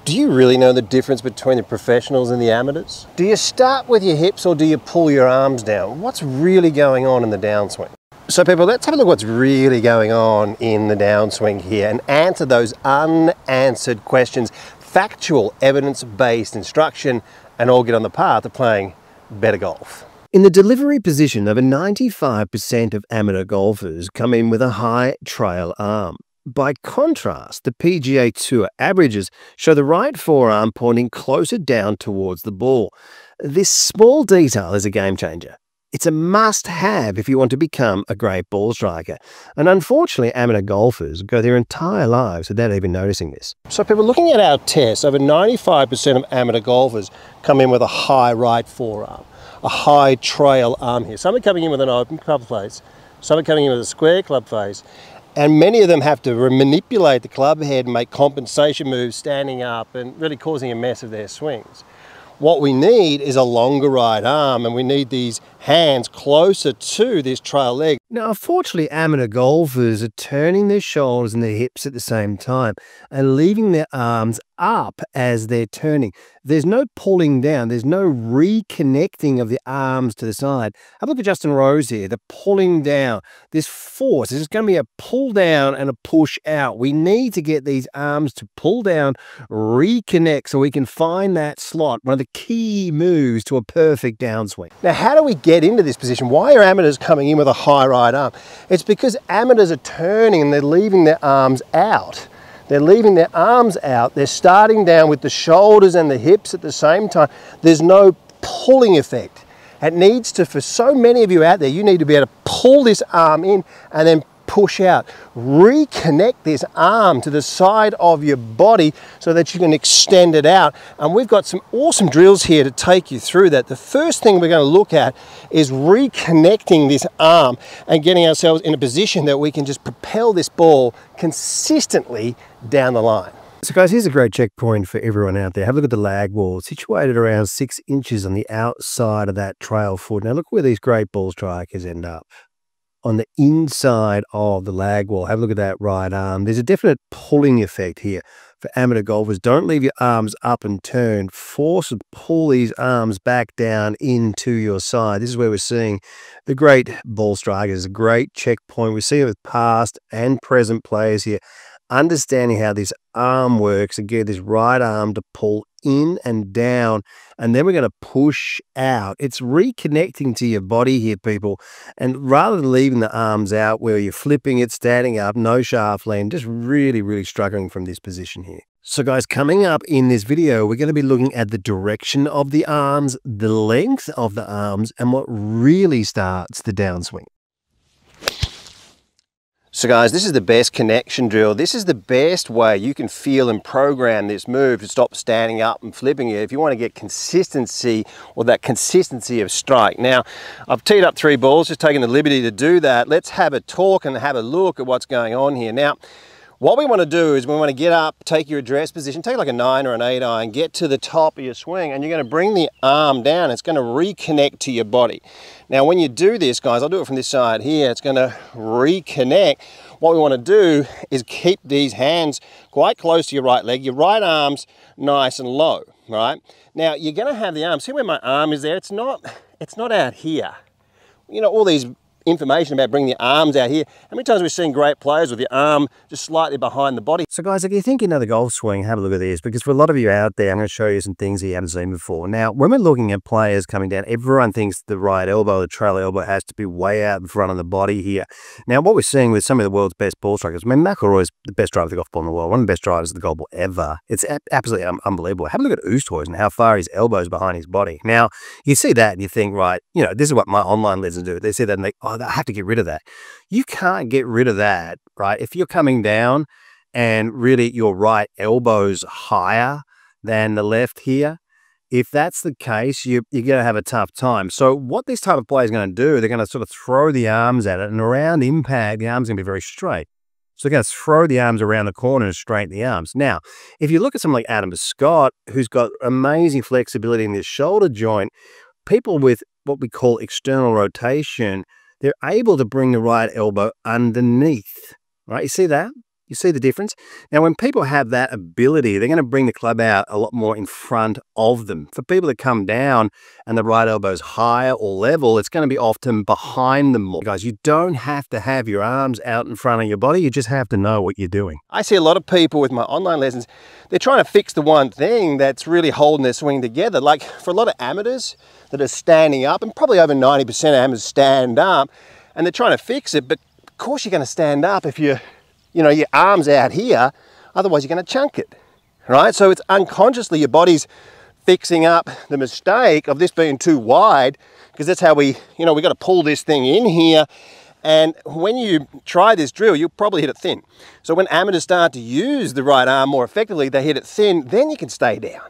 Do you really know the difference between the professionals and the amateurs? Do you start with your hips or do you pull your arms down? What's really going on in the downswing? So people, let's have a look what's really going on in the downswing here and answer those unanswered questions. Factual, evidence-based instruction, and all get on the path of playing better golf. In the delivery position, over 95% of amateur golfers come in with a high trail arm. By contrast, the PGA Tour averages show the right forearm pointing closer down towards the ball. This small detail is a game changer. It's a must-have if you want to become a great ball striker. And unfortunately, amateur golfers go their entire lives without even noticing this. So people, looking at our tests, over 95% of amateur golfers come in with a high right forearm, a high trail arm here. Some are coming in with an open club face, some are coming in with a square club face, and many of them have to manipulate the club head and make compensation moves standing up and really causing a mess of their swings. What we need is a longer right arm, and we need these hands closer to this trail leg. Now, unfortunately, amateur golfers are turning their shoulders and their hips at the same time and leaving their arms up as they're turning. There's no pulling down. There's no reconnecting of the arms to the side. Have a look at Justin Rose here, the pulling down. This force, there's going to be a pull down and a push out. We need to get these arms to pull down, reconnect so we can find that slot, one of the key moves to a perfect downswing. Now, how do we get into this position? Why are amateurs coming in with a high right arm? It's because amateurs are turning and they're leaving their arms out. They're leaving their arms out. They're starting down with the shoulders and the hips at the same time. There's no pulling effect. It needs to, for so many of you out there, you need to be able to pull this arm in and then push out. Reconnect this arm to the side of your body so that you can extend it out. And we've got some awesome drills here to take you through that. The first thing we're going to look at is reconnecting this arm and getting ourselves in a position that we can just propel this ball consistently down the line. So guys, here's a great checkpoint for everyone out there. Have a look at the lag wall, situated around 6 inches on the outside of that trail foot. Now look where these great ball strikers end up. On the inside of the lag wall. Have a look at that right arm. There's a definite pulling effect here for amateur golfers. Don't leave your arms up and turn. Force and pull these arms back down into your side. This is where we're seeing the great ball strikers, a great checkpoint. We see it with past and present players here. Understanding how this arm works and get this right arm to pull in and down, and then we're going to push out. It's reconnecting to your body here, people, and rather than leaving the arms out where you're flipping it, standing up, no shaft lean, just really struggling from this position here. So guys, coming up in this video, we're going to be looking at the direction of the arms, the length of the arms, and what really starts the downswing. So guys, this is the best connection drill. This is the best way you can feel and program this move to stop standing up and flipping it if you want to get consistency, or that consistency of strike. Now, I've teed up 3 balls, just taking the liberty to do that. Let's have a talk and have a look at what's going on here. Now, what we want to do is we want to get up, take your address position, take like a 9 or an 8 iron, get to the top of your swing, and you're going to bring the arm down. It's going to reconnect to your body. Now, when you do this, guys, I'll do it from this side here. It's going to reconnect. What we want to do is keep these hands quite close to your right leg, your right arm's nice and low, right? Now, you're going to have the arm. See where my arm is there? It's not out here. You know, all these information about bringing the arms out here. How many times we've seen great players with the arm just slightly behind the body? So guys, if you think you know the golf swing, have a look at this, because for a lot of you out there, I'm going to show you some things that you haven't seen before. Now, when we're looking at players coming down, everyone thinks the right elbow, the trail elbow, has to be way out in front of the body here. Now, what we're seeing with some of the world's best ball strikers, I mean, McIlroy's the best driver of the golf ball in the world, one of the best drivers of the golf ball ever. It's absolutely unbelievable. Have a look at Oosthuizen and how far his elbow's behind his body. Now, you see that and you think, right, you know, this is what my online legends do. They see that and they, oh, I have to get rid of that. You can't get rid of that, right? If you're coming down and really your right elbow's higher than the left here, if that's the case, you're going to have a tough time. So what this type of player is going to do, they're going to sort of throw the arms at it, and around impact, the arm's going to be very straight. So they're going to throw the arms around the corner and straighten the arms. Now, if you look at someone like Adam Scott, who's got amazing flexibility in this shoulder joint, people with what we call external rotation, they're able to bring the right elbow underneath, right? You see that? You see the difference? Now, when people have that ability, they're going to bring the club out a lot more in front of them. For people that come down and the right elbow's higher or level, it's going to be often behind them more. Guys, you don't have to have your arms out in front of your body. You just have to know what you're doing. I see a lot of people with my online lessons, they're trying to fix the one thing that's really holding their swing together. Like for a lot of amateurs that are standing up, and probably over 90% of amateurs stand up, and they're trying to fix it, but of course you're going to stand up if your arm's out here, otherwise you're going to chunk it, right? So it's unconsciously your body's fixing up the mistake of this being too wide, because that's how we got to pull this thing in here. And when you try this drill, you'll probably hit it thin. So when amateurs start to use the right arm more effectively, they hit it thin, then you can stay down,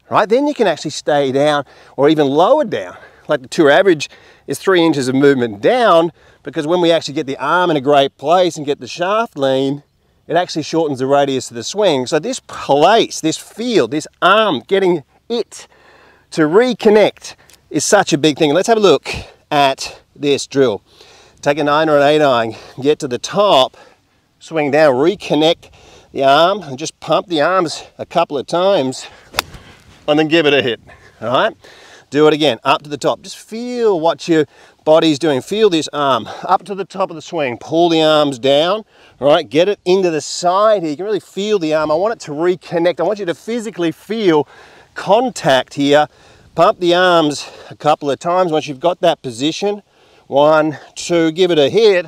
right? Then you can actually stay down or even lower down. Like the tour average is 3 inches of movement down, because when we actually get the arm in a great place and get the shaft lean, it actually shortens the radius of the swing. So this place, this feel, this arm, getting it to reconnect is such a big thing. Let's have a look at this drill. Take a 9 or an 8 iron, get to the top, swing down, reconnect the arm, and just pump the arms a couple of times, and then give it a hit, all right? Do it again, up to the top. Just feel what your body's doing. Feel this arm up to the top of the swing. Pull the arms down, right? Get it into the side here. You can really feel the arm. I want it to reconnect. I want you to physically feel contact here. Pump the arms a couple of times. Once you've got that position, 1, 2, give it a hit.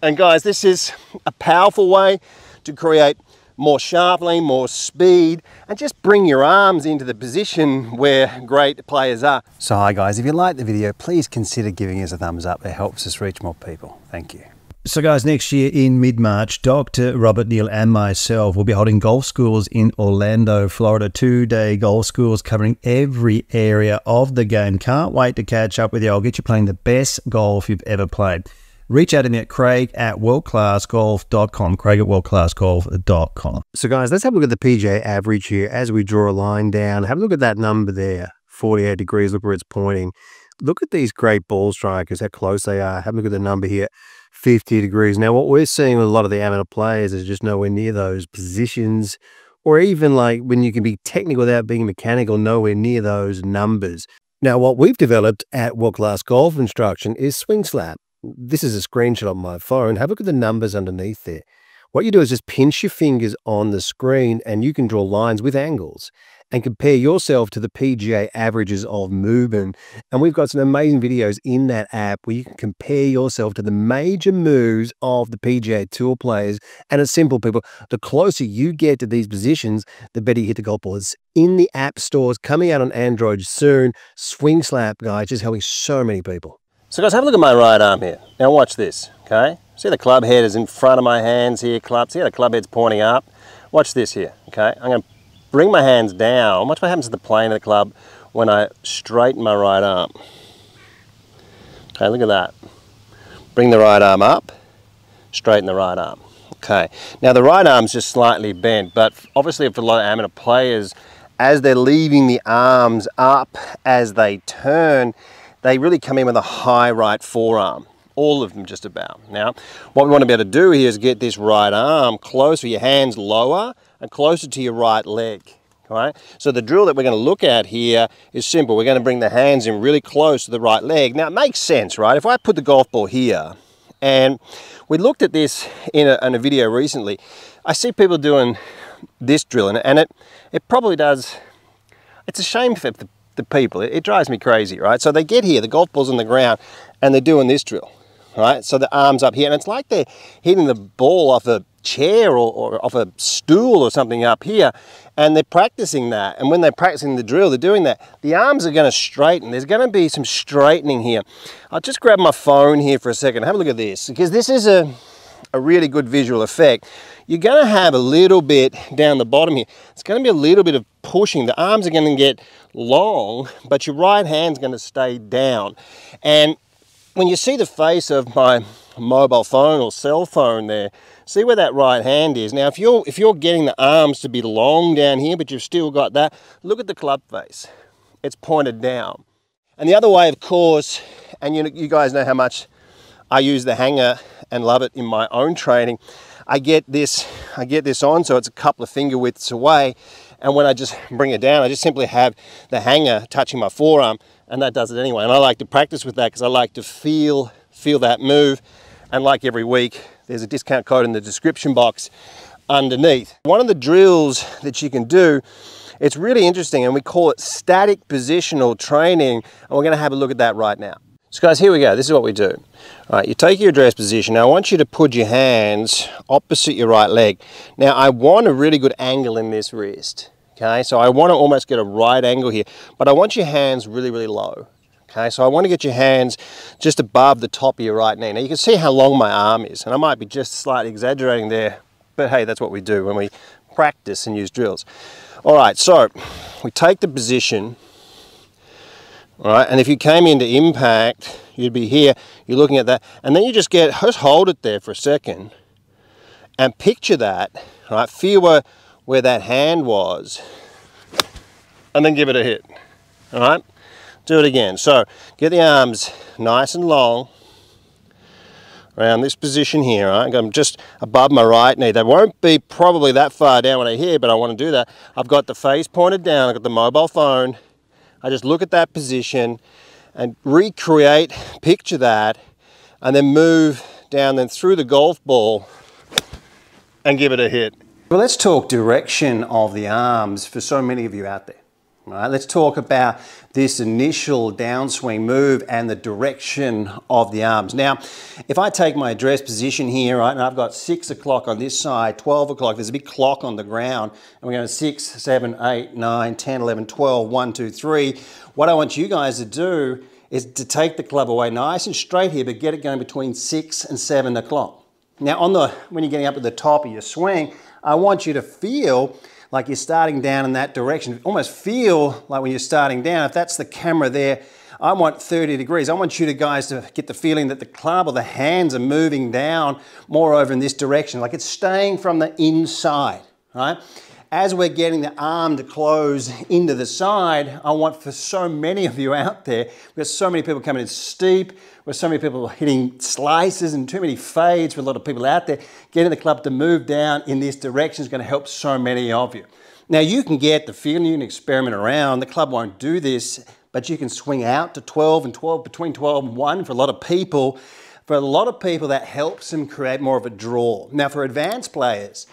And guys, this is a powerful way to create more shaft lean, more speed, and just bring your arms into the position where great players are. So hi guys, if you liked the video, please consider giving us a thumbs up. It helps us reach more people. Thank you. So guys, next year in mid-March, Dr. Robert Neal and myself will be holding golf schools in Orlando, Florida. 2-day golf schools covering every area of the game. Can't wait to catch up with you. I'll get you playing the best golf you've ever played. Reach out to me at craig@worldclassgolf.com, craig@worldclassgolf.com. So guys, let's have a look at the PGA average here as we draw a line down. Have a look at that number there, 48 degrees, look where it's pointing. Look at these great ball strikers, how close they are. Have a look at the number here, 50 degrees. Now what we're seeing with a lot of the amateur players is just nowhere near those positions, or even like when you can be technical without being mechanical, nowhere near those numbers. Now what we've developed at World Class Golf Instruction is Swing Slap. This is a screenshot on my phone. Have a look at the numbers underneath there. What you do is just pinch your fingers on the screen and you can draw lines with angles and compare yourself to the PGA averages of movement. And we've got some amazing videos in that app where you can compare yourself to the major moves of the PGA Tour players. And it's simple, people. The closer you get to these positions, the better you hit the golf ball. It's in the app stores, coming out on Android soon. Swing Slap, guys, just helping so many people. So guys, have a look at my right arm here. Now watch this, okay? See the club head is in front of my hands here, see how the club head's pointing up? Watch this here, okay? I'm gonna bring my hands down. Watch what happens to the plane of the club when I straighten my right arm. Okay, look at that. Bring the right arm up, straighten the right arm. Okay, now the right arm's just slightly bent, but obviously for a lot of amateur players, as they're leaving the arms up as they turn, they really come in with a high right forearm. All of them just about. Now, what we want to be able to do here is get this right arm closer, your hands lower and closer to your right leg. All right? So the drill that we're going to look at here is simple. We're going to bring the hands in really close to the right leg. Now, it makes sense, right? If I put the golf ball here, and we looked at this in a video recently, I see people doing this drill, and it probably does, it's a shame for the people. It drives me crazy, right? So they get here, the golf ball's on the ground, and they're doing this drill, right? So the arm's up here, and it's like they're hitting the ball off a chair or off a stool or something up here, and they're practicing that. And when they're practicing the drill, they're doing that. The arms are going to straighten. There's going to be some straightening here. I'll just grab my phone here for a second. Have a look at this, because this is a really good visual effect. You're going to have a little bit down the bottom here. It's going to be a little bit of pushing. The arms are going to get long, but your right hand's going to stay down. And when you see the face of my mobile phone or cell phone there, see where that right hand is. Now, if you're getting the arms to be long down here, but you've still got that, look at the club face. It's pointed down. And the other way, of course, and you guys know how much I use the hanger and love it in my own training. I get this on, so it's a couple of finger widths away. And when I just bring it down, I just simply have the hanger touching my forearm, and that does it anyway. And I like to practice with that because I like to feel that move. And like every week, there's a discount code in the description box underneath. One of the drills that you can do, it's really interesting, and we call it static positional training, and we're going to have a look at that right now. So guys, here we go. This is what we do. All right, you take your address position. Now I want you to put your hands opposite your right leg. Now I want a really good angle in this wrist. Okay, so I want to almost get a right angle here, but I want your hands really, really low. Okay, so I want to get your hands just above the top of your right knee. Now you can see how long my arm is, and I might be just slightly exaggerating there, but hey, that's what we do when we practice and use drills. All right, so we take the position. All right, and if you came into impact, you'd be here, you're looking at that, and then you just hold it there for a second and picture that, right? Feel where that hand was, and then give it a hit. All right, do it again. So get the arms nice and long around this position here. Right? I'm just above my right knee. They won't be probably that far down when I hit, but I want to do that. I've got the face pointed down, I've got the mobile phone. I just look at that position and recreate, picture that, and then move down then through the golf ball and give it a hit. Well, let's talk direction of the arms for so many of you out there. All right, let's talk about this initial downswing move and the direction of the arms. Now, if I take my address position here, right, and I've got 6 o'clock on this side, 12 o'clock, there's a big clock on the ground, and we're going 6, 7, 8, 9, 10, 11, 12, 1, 2, 3. What I want you guys to do is to take the club away nice and straight here, but get it going between 6 and 7 o'clock. Now, when you're getting up at the top of your swing, I want you to feel like you're starting down in that direction. Almost feel like when you're starting down, if that's the camera there, I want 30 degrees. I want you guys to get the feeling that the club or the hands are moving down more over in this direction, like it's staying from the inside, right? As we're getting the arm to close into the side, I want for so many of you out there, we've got so many people coming in steep, with so many people hitting slices and too many fades for a lot of people out there, getting the club to move down in this direction is going to help so many of you. Now you can get the feeling, you can experiment around, the club won't do this, but you can swing out to 12 and 12, between 12 and 1 for a lot of people. For a lot of people that helps them create more of a draw. Now for advanced players,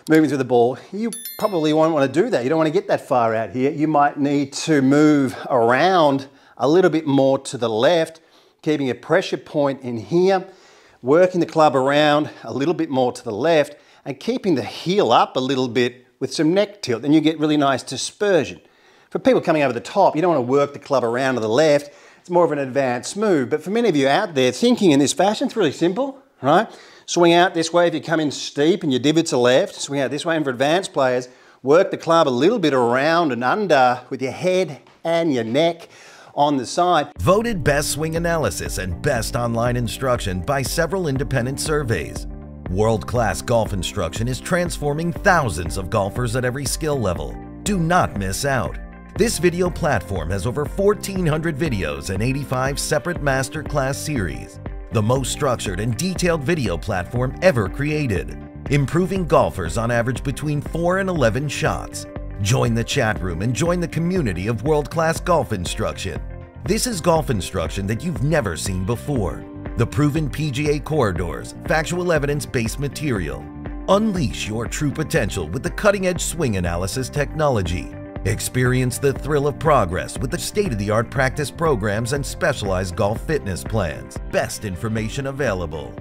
moving through the ball, you probably won't want to do that. You don't want to get that far out here. You might need to move around a little bit more to the left, keeping a pressure point in here, working the club around a little bit more to the left, and keeping the heel up a little bit with some neck tilt. Then you get really nice dispersion. For people coming over the top, you don't want to work the club around to the left. It's more of an advanced move. But for many of you out there thinking in this fashion, it's really simple, right? Swing out this way if you come in steep and your divots are left. Swing out this way, and for advanced players, work the club a little bit around and under with your head and your neck on the side. Voted Best Swing Analysis and Best Online Instruction by several independent surveys. World-class golf instruction is transforming thousands of golfers at every skill level. Do not miss out. This video platform has over 1,400 videos and 85 separate masterclass series. The most structured and detailed video platform ever created, improving golfers on average between 4 and 11 shots. Join the chat room and join the community of world-class golf instruction. This is golf instruction that you've never seen before. The proven PGA corridors, factual evidence-based material. Unleash your true potential with the cutting-edge swing analysis technology. Experience the thrill of progress with the state-of-the-art practice programs and specialized golf fitness plans. Best information available.